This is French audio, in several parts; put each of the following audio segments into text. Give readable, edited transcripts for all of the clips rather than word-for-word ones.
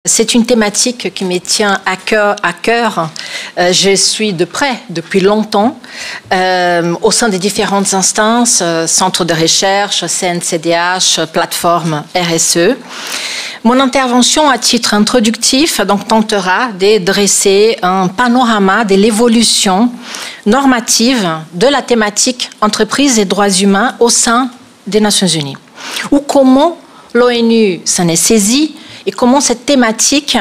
C'est une thématique qui me tient à cœur. Je suis de près depuis longtemps au sein des différentes instances, centres de recherche, CNCDH, plateforme RSE. Mon intervention à titre introductif donc, tentera de dresser un panorama de l'évolution normative de la thématique entreprises et droits humains au sein des Nations Unies, ou comment l'ONU s'en est saisie et comment cette thématique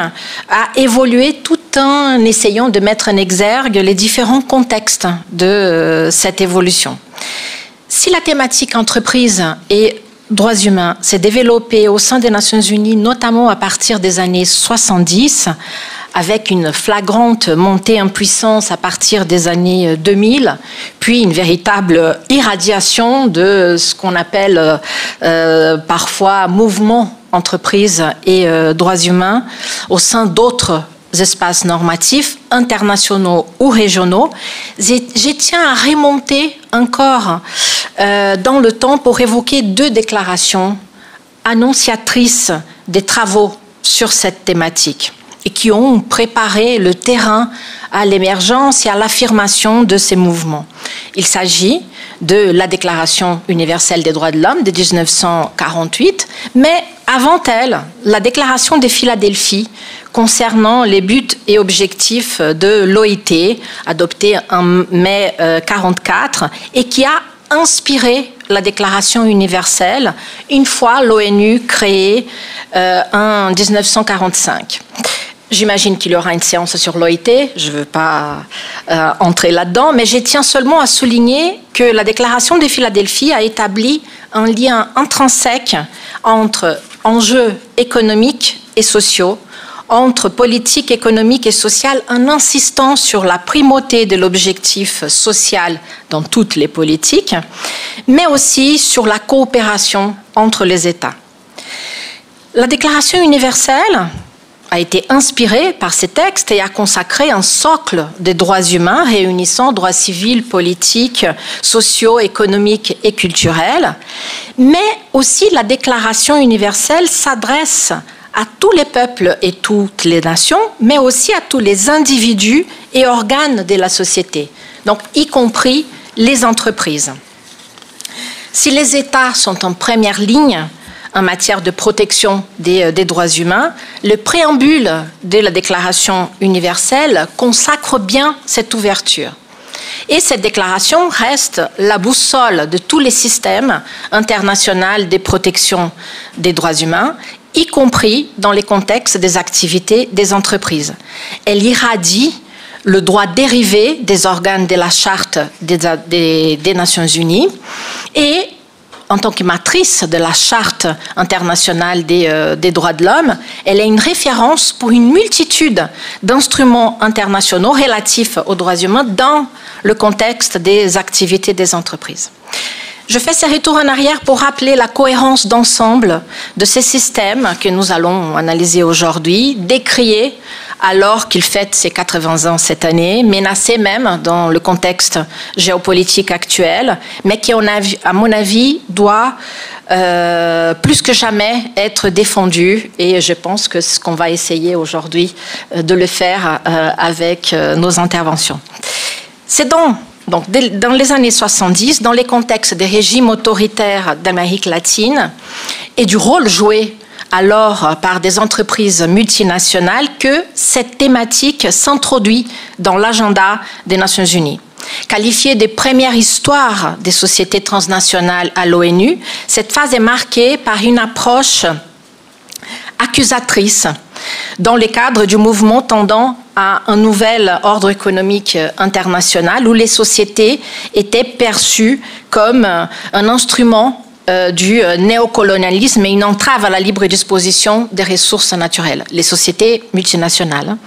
a évolué tout en essayant de mettre en exergue les différents contextes de cette évolution. Si la thématique entreprise et droits humains s'est développée au sein des Nations Unies, notamment à partir des années 70, avec une flagrante montée en puissance à partir des années 2000, puis une véritable irradiation de ce qu'on appelle parfois mouvement entreprises et droits humains au sein d'autres espaces normatifs, internationaux ou régionaux. Je tiens à remonter encore dans le temps pour évoquer deux déclarations annonciatrices des travaux sur cette thématique et qui ont préparé le terrain à l'émergence et à l'affirmation de ces mouvements. Il s'agit de la Déclaration universelle des droits de l'homme de 1948, mais avant elle, la Déclaration de Philadelphie concernant les buts et objectifs de l'OIT, adoptée en mai 1944, et qui a inspiré la Déclaration universelle une fois l'ONU créée en 1945. J'imagine qu'il y aura une séance sur l'OIT, je ne veux pas entrer là-dedans, mais je tiens seulement à souligner que la Déclaration de Philadelphie a établi un lien intrinsèque entre enjeux économiques et sociaux, entre politique économique et sociale, en insistant sur la primauté de l'objectif social dans toutes les politiques, mais aussi sur la coopération entre les États. La Déclaration universelle a été inspirée par ces textes et a consacré un socle des droits humains réunissant droits civils, politiques, sociaux, économiques et culturels. Mais aussi la Déclaration universelle s'adresse à tous les peuples et toutes les nations, mais aussi à tous les individus et organes de la société, donc y compris les entreprises. Si les États sont en première ligne en matière de protection des droits humains, le préambule de la Déclaration universelle consacre bien cette ouverture. Et cette déclaration reste la boussole de tous les systèmes internationaux de protection des droits humains, y compris dans les contextes des activités des entreprises. Elle irradie le droit dérivé des organes de la Charte des Nations Unies et en tant que matrice de la Charte internationale des droits de l'homme, elle est une référence pour une multitude d'instruments internationaux relatifs aux droits humains dans le contexte des activités des entreprises. Je fais ce retour en arrière pour rappeler la cohérence d'ensemble de ces systèmes que nous allons analyser aujourd'hui, décriés alors qu'il fête ses 80 ans cette année, menacés même dans le contexte géopolitique actuel, mais qui, à mon avis, doit plus que jamais être défendu. Et je pense que c'est ce qu'on va essayer aujourd'hui de le faire avec nos interventions. C'est donc dans les années 70, dans les contextes des régimes autoritaires d'Amérique latine et du rôle joué alors par des entreprises multinationales que cette thématique s'introduit dans l'agenda des Nations Unies. Qualifiée de première histoire des sociétés transnationales à l'ONU, cette phase est marquée par une approche accusatrice dans le cadre du mouvement tendant à un nouvel ordre économique international où les sociétés étaient perçues comme un instrument du néocolonialisme et une entrave à la libre disposition des ressources naturelles, les sociétés multinationales.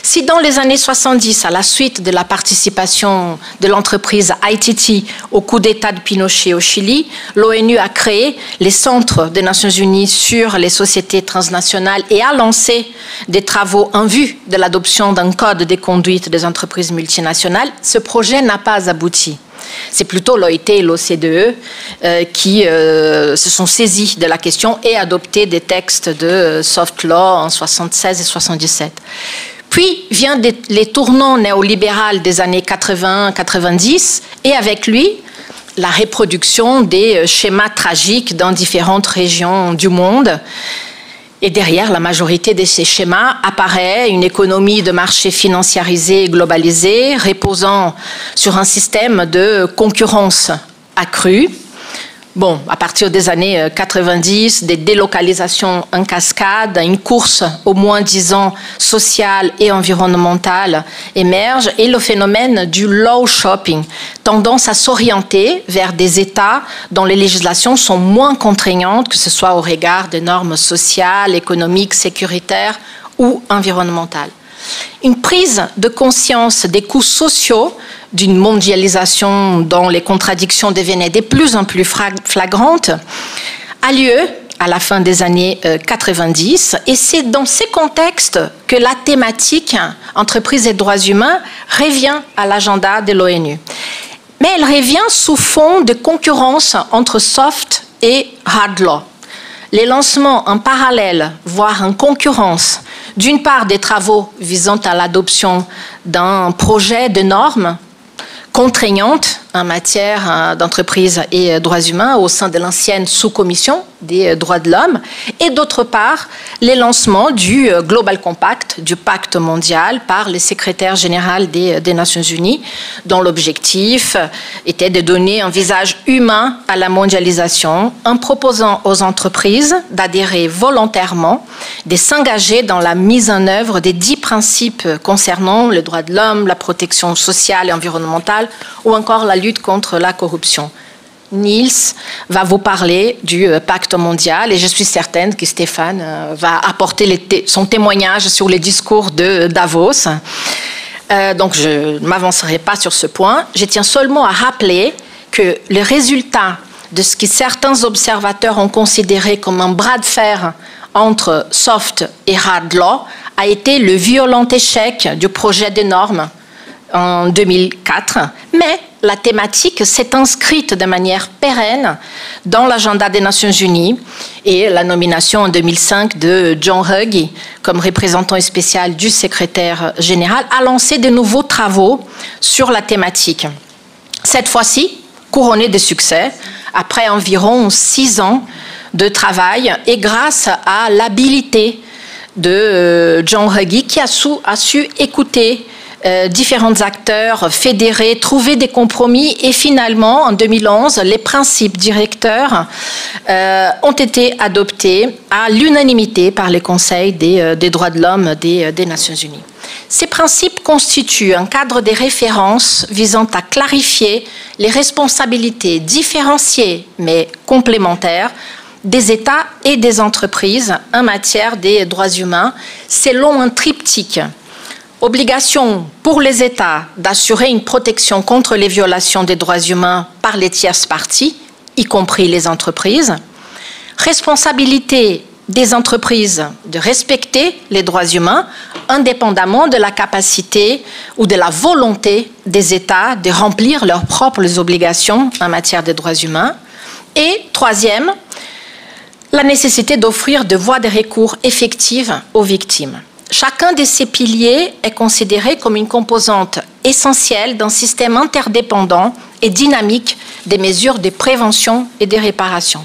Si dans les années 70, à la suite de la participation de l'entreprise ITT au coup d'État de Pinochet au Chili, l'ONU a créé les centres des Nations Unies sur les sociétés transnationales et a lancé des travaux en vue de l'adoption d'un code de conduite des entreprises multinationales, ce projet n'a pas abouti. C'est plutôt l'OIT et l'OCDE qui se sont saisis de la question et adopté des textes de soft law en 76 et 77. Puis viennent les tournants néolibéraux des années 80-90 et avec lui, la reproduction des schémas tragiques dans différentes régions du monde. Et derrière la majorité de ces schémas apparaît une économie de marché financiarisée et globalisée, reposant sur un système de concurrence accrue. Bon, à partir des années 90, des délocalisations en cascade, une course au moins-disant social et environnemental émerge et le phénomène du law shopping, tendance à s'orienter vers des États dont les législations sont moins contraignantes, que ce soit au regard des normes sociales, économiques, sécuritaires ou environnementales. Une prise de conscience des coûts sociaux d'une mondialisation dont les contradictions devenaient de plus en plus flagrantes a lieu à la fin des années 90 et c'est dans ces contextes que la thématique entreprises et droits humains revient à l'agenda de l'ONU. Mais elle revient sous fond de concurrence entre soft et hard law. Les lancements en parallèle, voire en concurrence, d'une part des travaux visant à l'adoption d'un projet de normes contraignantes en matière d'entreprise et droits humains au sein de l'ancienne sous-commission des droits de l'homme, et d'autre part, les lancements du Global Compact, du pacte mondial, par le secrétaire général des Nations Unies, dont l'objectif était de donner un visage humain à la mondialisation en proposant aux entreprises d'adhérer volontairement, de s'engager dans la mise en œuvre des 10 principes concernant les droits de l'homme, la protection sociale et environnementale, ou encore la lutte contre la corruption. Niels va vous parler du pacte mondial et je suis certaine que Stéphane va apporter son témoignage sur les discours de Davos. Donc je ne m'avancerai pas sur ce point. Je tiens seulement à rappeler que le résultat de ce que certains observateurs ont considéré comme un bras de fer entre soft et hard law a été le violent échec du projet de normes en 2004, mais la thématique s'est inscrite de manière pérenne dans l'agenda des Nations Unies et la nomination en 2005 de John Ruggie comme représentant spécial du secrétaire général a lancé de nouveaux travaux sur la thématique. Cette fois-ci, couronné de succès, après environ 6 ans de travail et grâce à l'habilité de John Ruggie qui a su écouter différents acteurs, fédérer, trouver des compromis et finalement, en 2011, les principes directeurs ont été adoptés à l'unanimité par les conseils des droits de l'homme des Nations Unies. Ces principes constituent un cadre de référence visant à clarifier les responsabilités différenciées mais complémentaires des États et des entreprises en matière des droits humains selon un triptyque. Obligation pour les États d'assurer une protection contre les violations des droits humains par les tierces parties, y compris les entreprises. Responsabilité des entreprises de respecter les droits humains, indépendamment de la capacité ou de la volonté des États de remplir leurs propres obligations en matière de droits humains. Et troisième, la nécessité d'offrir des voies de recours effectives aux victimes. Chacun de ces piliers est considéré comme une composante essentielle d'un système interdépendant et dynamique des mesures de prévention et de réparation.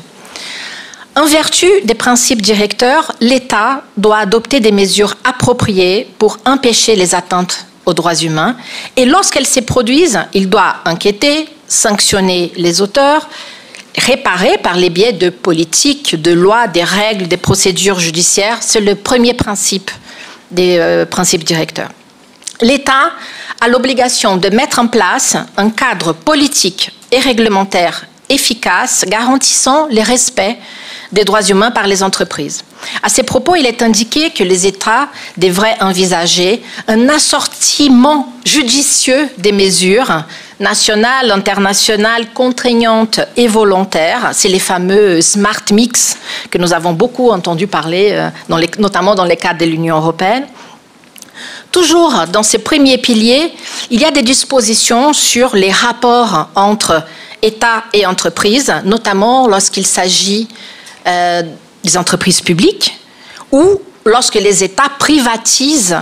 En vertu des principes directeurs, l'État doit adopter des mesures appropriées pour empêcher les atteintes aux droits humains et lorsqu'elles se produisent, il doit enquêter, sanctionner les auteurs, réparer par les biais de politiques, de lois, des règles, des procédures judiciaires. C'est le premier principe des principes directeurs. L'État a l'obligation de mettre en place un cadre politique et réglementaire efficace garantissant le respect des droits humains par les entreprises. À ces propos, il est indiqué que les États devraient envisager un assortiment judicieux des mesures nationales, internationales, contraignantes et volontaires. C'est les fameux smart mix que nous avons beaucoup entendu parler, notamment dans les cadres de l'Union européenne, Toujours dans ces premiers piliers, il y a des dispositions sur les rapports entre État et entreprises, notamment lorsqu'il s'agit des entreprises publiques ou lorsque les États privatisent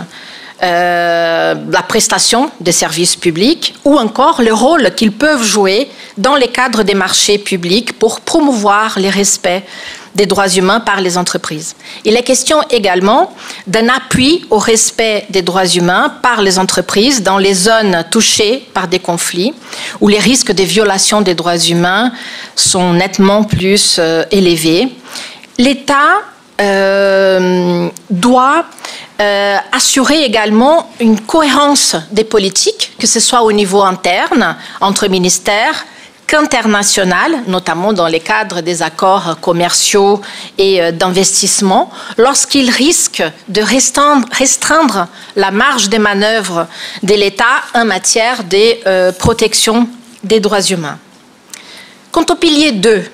la prestation des services publics ou encore le rôle qu'ils peuvent jouer dans les cadres des marchés publics pour promouvoir le respect des droits humains par les entreprises. Il est question également d'un appui au respect des droits humains par les entreprises dans les zones touchées par des conflits où les risques de violation des droits humains sont nettement plus élevés. L'État doit assurer également une cohérence des politiques, que ce soit au niveau interne, entre ministères, qu'international, notamment dans les cadres des accords commerciaux et d'investissement, lorsqu'il risque de restreindre la marge de manœuvre de l'État en matière de protection des droits humains. Quant au pilier 2,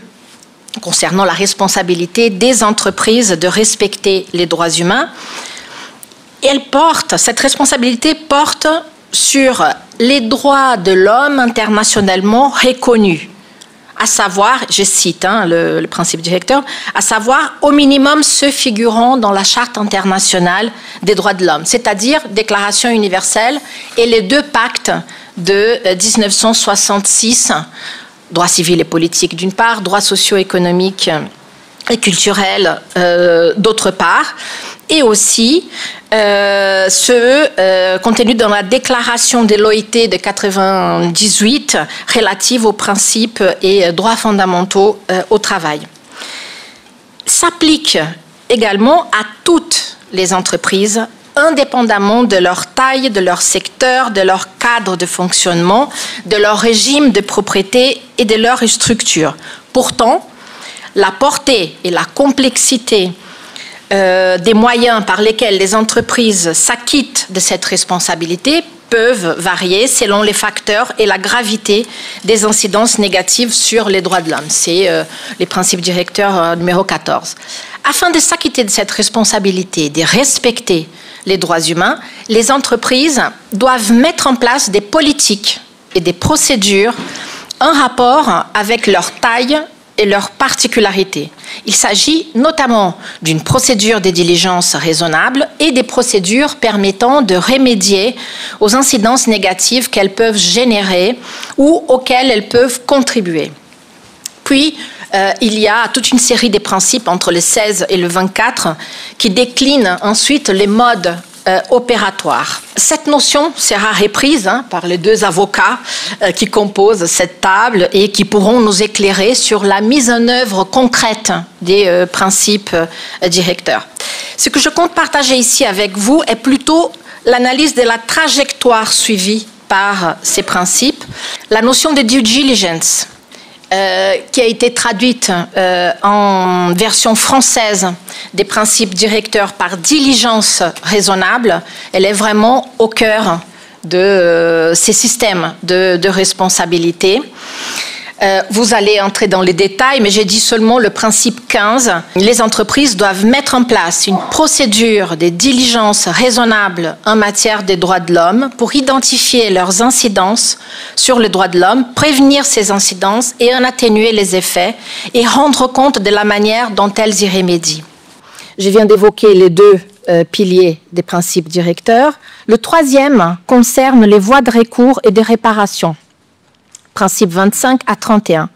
concernant la responsabilité des entreprises de respecter les droits humains, cette responsabilité porte sur les droits de l'homme internationalement reconnus, à savoir, je cite le principe directeur, à savoir au minimum ceux figurant dans la Charte internationale des droits de l'homme, c'est-à-dire Déclaration universelle et les 2 pactes de 1966, droits civils et politiques d'une part, droits socio-économiques et culturels d'autre part, et aussi ceux contenus dans la déclaration de l'OIT de 1998 relative aux principes et droits fondamentaux au travail. S'applique également à toutes les entreprises, indépendamment de leur taille, de leur secteur, de leur cadre de fonctionnement, de leur régime de propriété et de leur structure. Pourtant, la portée et la complexité des moyens par lesquels les entreprises s'acquittent de cette responsabilité peuvent varier selon les facteurs et la gravité des incidences négatives sur les droits de l'homme. C'est les principes directeurs numéro 14. Afin de s'acquitter de cette responsabilité, de respecter les droits humains, les entreprises doivent mettre en place des politiques et des procédures en rapport avec leur taille et leurs particularités. Il s'agit notamment d'une procédure de diligence raisonnable et des procédures permettant de remédier aux incidences négatives qu'elles peuvent générer ou auxquelles elles peuvent contribuer. Puis, il y a toute une série de principes entre le 16 et le 24 qui déclinent ensuite les modes opératoire. Cette notion sera reprise par les 2 avocats qui composent cette table et qui pourront nous éclairer sur la mise en œuvre concrète des principes directeurs. Ce que je compte partager ici avec vous est plutôt l'analyse de la trajectoire suivie par ces principes, la notion de due diligence, qui a été traduite en version française des principes directeurs par diligence raisonnable. Elle est vraiment au cœur de ces systèmes de responsabilité. Vous allez entrer dans les détails, mais j'ai dit seulement le principe 15. Les entreprises doivent mettre en place une procédure de diligence raisonnable en matière des droits de l'homme pour identifier leurs incidences sur les droits de l'homme, prévenir ces incidences et en atténuer les effets et rendre compte de la manière dont elles y remédient. Je viens d'évoquer les 2 piliers des principes directeurs. Le 3e concerne les voies de recours et de réparation. Principe 25 à 31.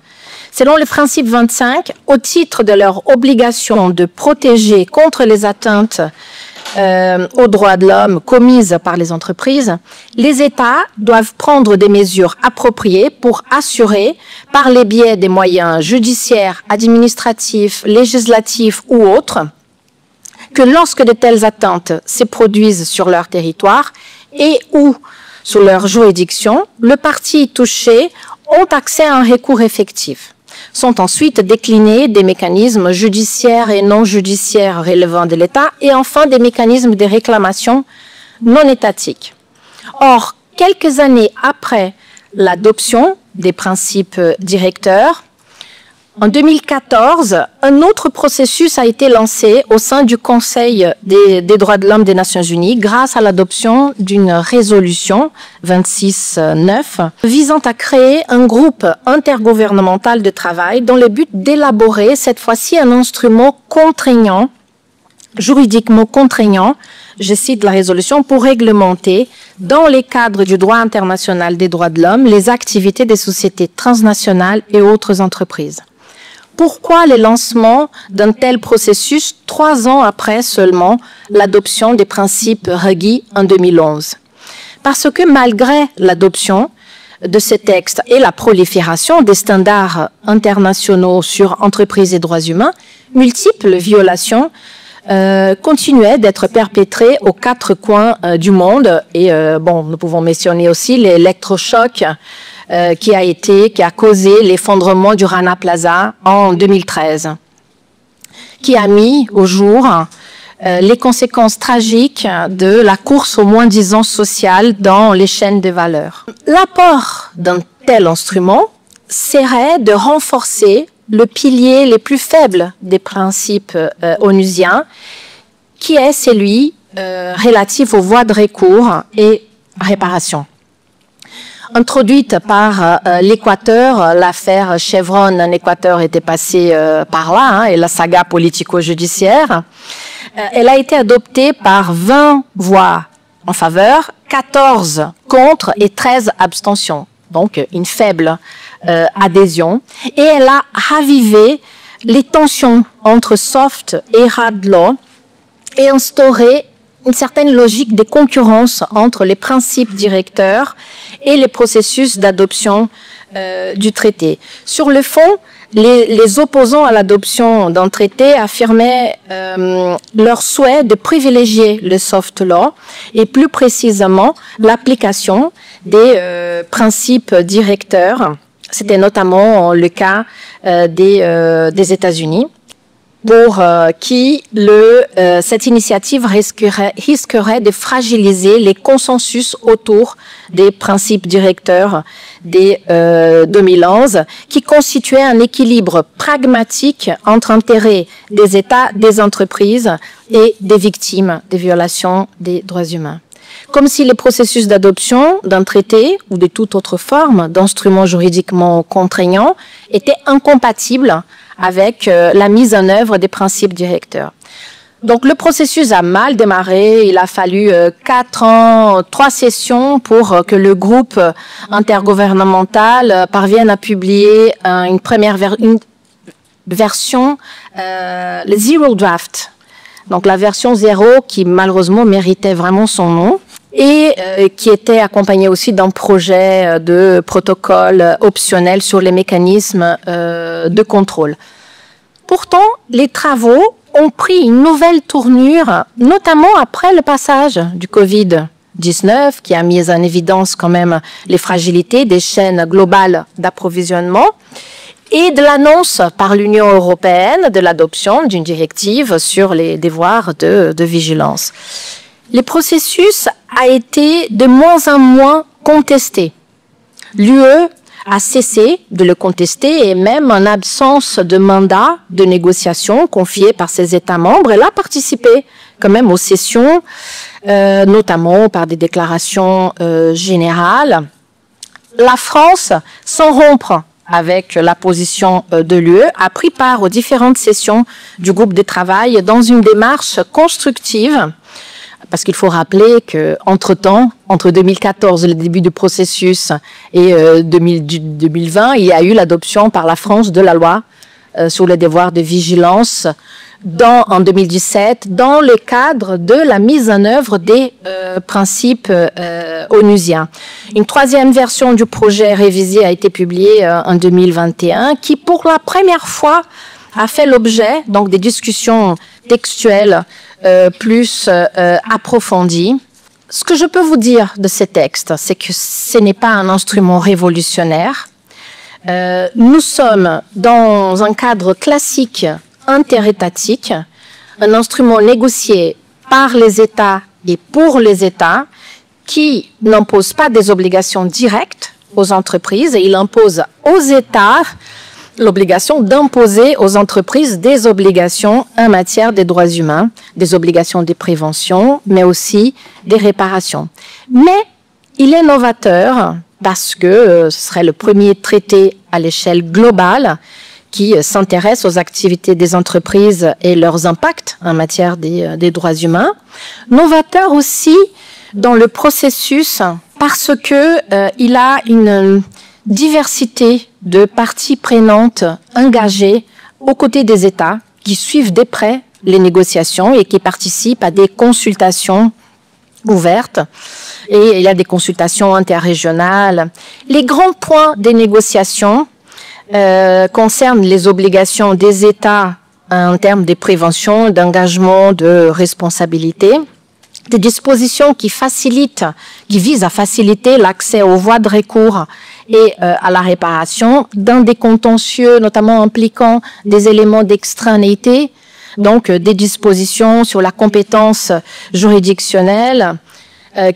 Selon le principe 25, au titre de leur obligation de protéger contre les atteintes aux droits de l'homme commises par les entreprises, les États doivent prendre des mesures appropriées pour assurer, par les biais des moyens judiciaires, administratifs, législatifs ou autres, que lorsque de telles atteintes se produisent sur leur territoire et ou sous leur juridiction, le parti touché ont accès à un recours effectif. Sont ensuite déclinés des mécanismes judiciaires et non judiciaires relevant de l'État et enfin des mécanismes de réclamation non étatiques. Or, quelques années après l'adoption des principes directeurs, En 2014, un autre processus a été lancé au sein du Conseil des droits de l'homme des Nations Unies grâce à l'adoption d'une résolution 26.9 visant à créer un groupe intergouvernemental de travail dans le but d'élaborer cette fois-ci un instrument contraignant, juridiquement contraignant, je cite la résolution, pour réglementer, dans les cadres du droit international des droits de l'homme, les activités des sociétés transnationales et autres entreprises. Pourquoi le lancement d'un tel processus 3 ans après seulement l'adoption des principes Ruggie en 2011? Parce que malgré l'adoption de ces textes et la prolifération des standards internationaux sur entreprises et droits humains, multiples violations continuaient d'être perpétrées aux 4 coins du monde. Et nous pouvons mentionner aussi l'électrochoc qui a causé l'effondrement du Rana Plaza en 2013, qui a mis au jour les conséquences tragiques de la course au moins-disant social dans les chaînes de valeur. L'apport d'un tel instrument serait de renforcer le pilier les plus faibles des principes onusiens, qui est celui relatif aux voies de recours et réparation. Introduite par l'Équateur, l'affaire Chevron en Équateur était passée par là, et la saga politico-judiciaire. Elle a été adoptée par 20 voix en faveur, 14 contre et 13 abstentions. Donc une faible adhésion. Et elle a ravivé les tensions entre soft et hard law et instauré une certaine logique de concurrence entre les principes directeurs et les processus d'adoption du traité. Sur le fond, les opposants à l'adoption d'un traité affirmaient leur souhait de privilégier le soft law et plus précisément l'application des principes directeurs. C'était notamment le cas des États-Unis, pour qui cette initiative risquerait de fragiliser les consensus autour des principes directeurs des 2011, qui constituaient un équilibre pragmatique entre intérêts des États, des entreprises et des victimes des violations des droits humains. Comme si les processus d'adoption d'un traité ou de toute autre forme d'instrument juridiquement contraignant étaient incompatibles avec la mise en œuvre des principes directeurs. Donc le processus a mal démarré, il a fallu 4 ans, 3 sessions pour que le groupe intergouvernemental parvienne à publier une première version, le Zero Draft. Donc la version 0 qui malheureusement méritait vraiment son nom et qui était accompagnée aussi d'un projet de protocole optionnel sur les mécanismes de contrôle. Pourtant, les travaux ont pris une nouvelle tournure, notamment après le passage du Covid-19, qui a mis en évidence quand même les fragilités des chaînes globales d'approvisionnement, et de l'annonce par l'Union européenne de l'adoption d'une directive sur les devoirs de vigilance. Le processus a été de moins en moins contesté. L'UE a cessé de le contester et même en absence de mandat de négociation confié par ses États membres, elle a participé quand même aux sessions, notamment par des déclarations générales. La France, sans rompre avec la position de l'UE, a pris part aux différentes sessions du groupe de travail dans une démarche constructive, parce qu'il faut rappeler qu'entre-temps, entre 2014, le début du processus, et 2020, il y a eu l'adoption par la France de la loi sur le devoir de vigilance en 2017, dans le cadre de la mise en œuvre des principes onusiens. Une 3e version du projet révisé a été publiée en 2021, qui pour la première fois a fait l'objet donc des discussions textuelles plus approfondies. Ce que je peux vous dire de ces textes, c'est que ce n'est pas un instrument révolutionnaire. Nous sommes dans un cadre classique interétatique, un instrument négocié par les États et pour les États, qui n'impose pas des obligations directes aux entreprises, et il impose aux États l'obligation d'imposer aux entreprises des obligations en matière des droits humains, des obligations de prévention, mais aussi des réparations. Mais il est novateur parce que ce serait le premier traité à l'échelle globale qui s'intéresse aux activités des entreprises et leurs impacts en matière des droits humains. Novateur aussi dans le processus parce que il a une diversité de parties prenantes engagées aux côtés des États qui suivent de près les négociations et qui participent à des consultations ouvertes. Et il y a des consultations interrégionales. Les grands points des négociations concernent les obligations des États en termes de prévention, d'engagement, de responsabilité, des dispositions qui visent à faciliter l'accès aux voies de recours et à la réparation dans des contentieux, notamment impliquant des éléments d'extranéité, donc des dispositions sur la compétence juridictionnelle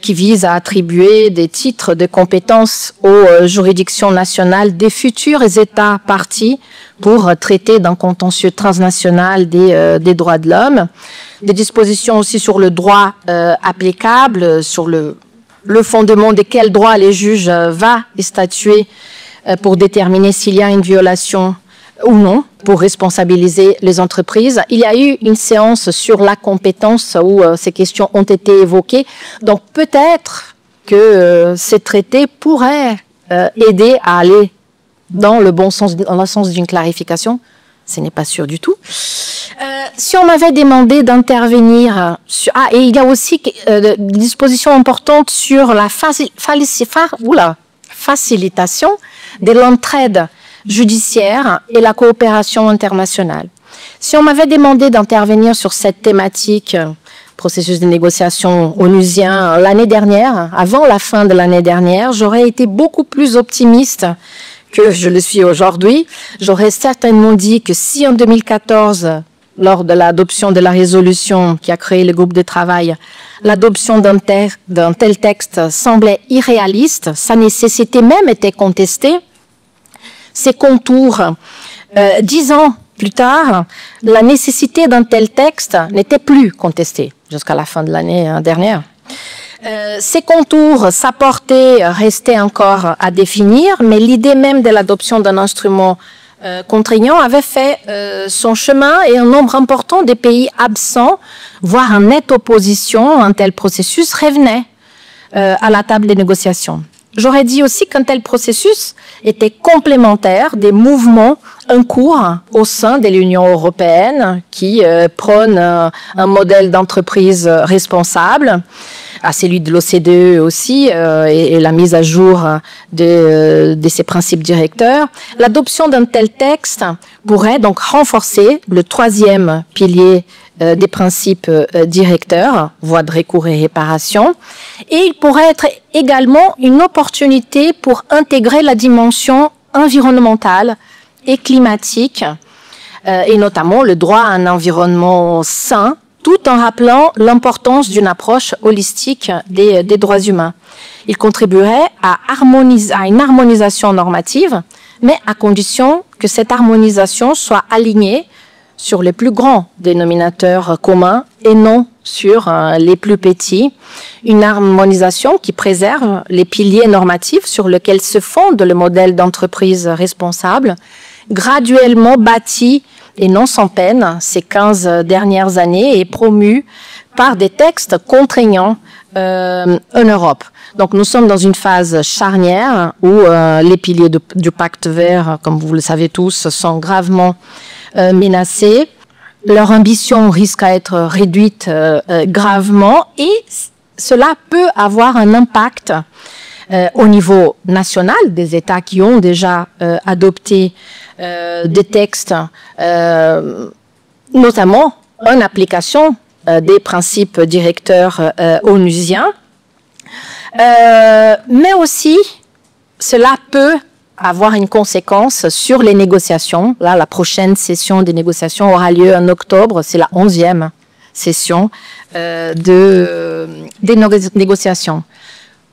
qui visent à attribuer des titres de compétence aux juridictions nationales des futurs États parties pour traiter d'un contentieux transnational des droits de l'homme. Des dispositions aussi sur le droit applicable, sur le fondement desquels droits les juges va statuer pour déterminer s'il y a une violation ou non, pour responsabiliser les entreprises. Il y a eu une séance sur la compétence où ces questions ont été évoquées. Donc peut-être que ces traités pourraient aider à aller dans le bon sens, dans le sens d'une clarification. Ce n'est pas sûr du tout. Si on m'avait demandé d'intervenir sur... Ah, et il y a aussi des dispositions importantes sur la facilitation de l'entraide judiciaire et la coopération internationale. Si on m'avait demandé d'intervenir sur cette thématique, processus de négociation onusien, l'année dernière, avant la fin de l'année dernière, j'aurais été beaucoup plus optimiste que je le suis aujourd'hui. J'aurais certainement dit que si en 2014, lors de l'adoption de la résolution qui a créé le groupe de travail, l'adoption d'un tel texte semblait irréaliste, sa nécessité même était contestée, ses contours, 10 ans plus tard, la nécessité d'un tel texte n'était plus contestée jusqu'à la fin de l'année dernière. Ses contours, sa portée restaient encore à définir, mais l'idée même de l'adoption d'un instrument contraignant avait fait son chemin et un nombre important des pays absents, voire en nette opposition à un tel processus, revenaient à la table des négociations. J'aurais dit aussi qu'un tel processus était complémentaire des mouvements en cours au sein de l'Union européenne qui prônent un modèle d'entreprise responsable, à celui de l'OCDE aussi, et la mise à jour de ses principes directeurs. L'adoption d'un tel texte pourrait donc renforcer le troisième pilier des principes directeurs, voies de recours et réparation, et il pourrait être également une opportunité pour intégrer la dimension environnementale et climatique, et notamment le droit à un environnement sain, tout en rappelant l'importance d'une approche holistique des droits humains. Il contribuerait à une harmonisation normative, mais à condition que cette harmonisation soit alignée sur les plus grands dénominateurs communs et non sur les plus petits. Une harmonisation qui préserve les piliers normatifs sur lesquels se fonde le modèle d'entreprise responsable, graduellement bâti et non sans peine ces 15 dernières années et promu par des textes contraignants en Europe. Donc nous sommes dans une phase charnière où les piliers du pacte vert, comme vous le savez tous, sont gravement menacés. Leur ambition risque à être réduite gravement et cela peut avoir un impact au niveau national des États qui ont déjà adopté des textes, notamment en application des principes directeurs onusiens. Mais aussi, cela peut avoir une conséquence sur les négociations. Là, la prochaine session des négociations aura lieu en octobre. C'est la 11e session des négociations.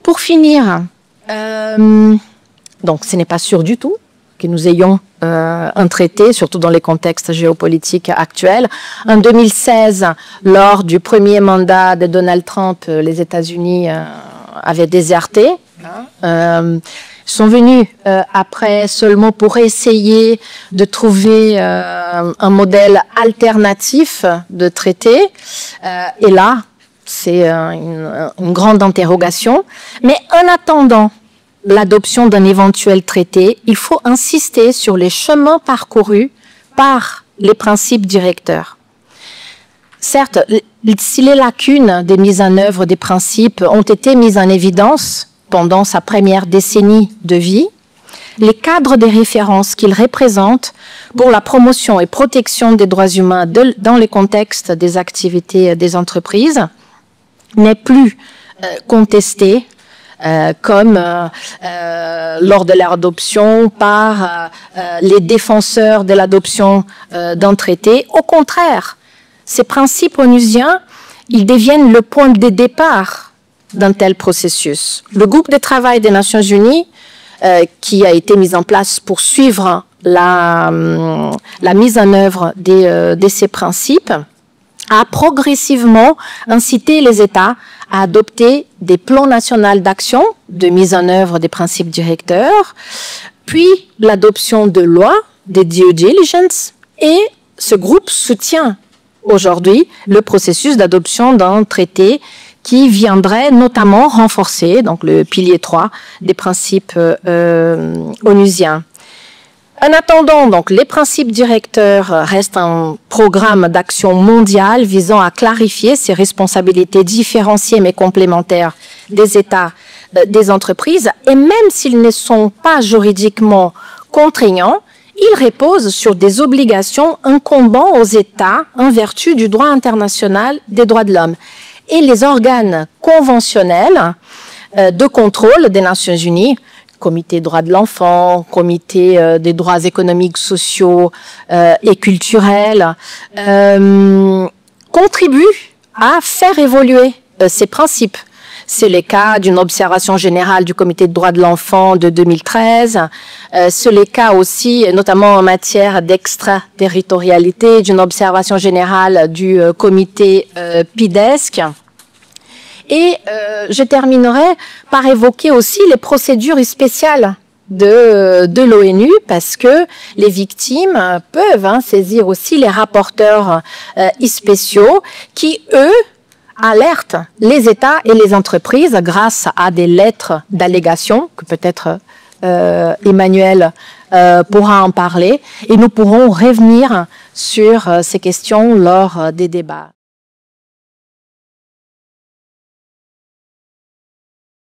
Pour finir, donc ce n'est pas sûr du tout que nous ayons un traité, surtout dans les contextes géopolitiques actuels. En 2016, lors du premier mandat de Donald Trump, les États-Unis avaient déserté. Sont venus après seulement pour essayer de trouver un modèle alternatif de traité. Et là, c'est une grande interrogation. Mais en attendant l'adoption d'un éventuel traité, il faut insister sur les chemins parcourus par les principes directeurs. Certes, si les lacunes des mises en œuvre des principes ont été mises en évidence pendant sa première décennie de vie, les cadres des références qu'il représente pour la promotion et protection des droits humains dans les contextes des activités des entreprises n'est plus contesté comme lors de leur adoption par les défenseurs de l'adoption d'un traité. Au contraire, ces principes onusiens, ils deviennent le point de départ d'un tel processus. Le groupe de travail des Nations Unies, qui a été mis en place pour suivre la mise en œuvre de ces principes, a progressivement incité les États à adopter des plans nationaux d'action de mise en œuvre des principes directeurs, puis l'adoption de lois, des due diligence, et ce groupe soutient aujourd'hui le processus d'adoption d'un traité qui viendrait notamment renforcer donc le pilier 3 des principes onusiens. En attendant, donc, les principes directeurs restent un programme d'action mondial visant à clarifier ces responsabilités différenciées mais complémentaires des États, des entreprises, et même s'ils ne sont pas juridiquement contraignants, ils reposent sur des obligations incombant aux États en vertu du droit international des droits de l'homme. Et les organes conventionnels de contrôle des Nations Unies, Comité des droits de l'enfant, Comité des droits économiques, sociaux et culturels, contribuent à faire évoluer ces principes. C'est le cas d'une observation générale du Comité des droits de l'enfant de 2013. C'est le cas aussi, notamment en matière d'extraterritorialité, d'une observation générale du Comité PIDESC. Et je terminerai par évoquer aussi les procédures spéciales de l'ONU, parce que les victimes peuvent saisir aussi les rapporteurs spéciaux qui, eux, alertent les États et les entreprises grâce à des lettres d'allégation, que peut-être Emmanuel pourra en parler, et nous pourrons revenir sur ces questions lors des débats.